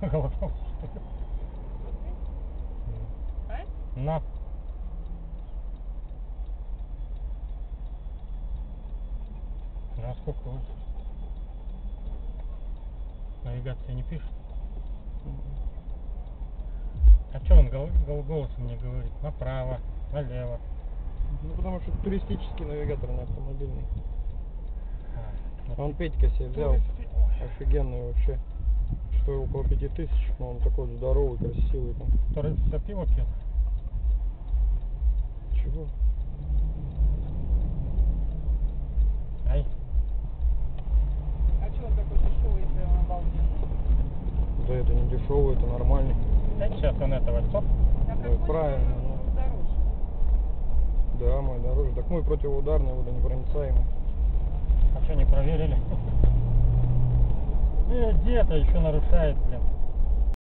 Голодал. На. Ну а сколько вот? Навигация не пишет. А что он голосом мне говорит? Направо, налево. Ну потому что туристический навигатор, не автомобильный. А он Петька себе взял. Офигенный вообще. Стоил около 5000, но он такой здоровый, красивый там. Который за пиво пьет? Чего? Ай. А что он такой дешевый, если он обалденный? Да это не дешевый, это нормальный. Да сейчас он этого стоп. Да, правильно. Дороже. Да, мой дороже. Так мой противоударный, водонепроницаемый. А что не проверили? Где-то еще нарушает, блин.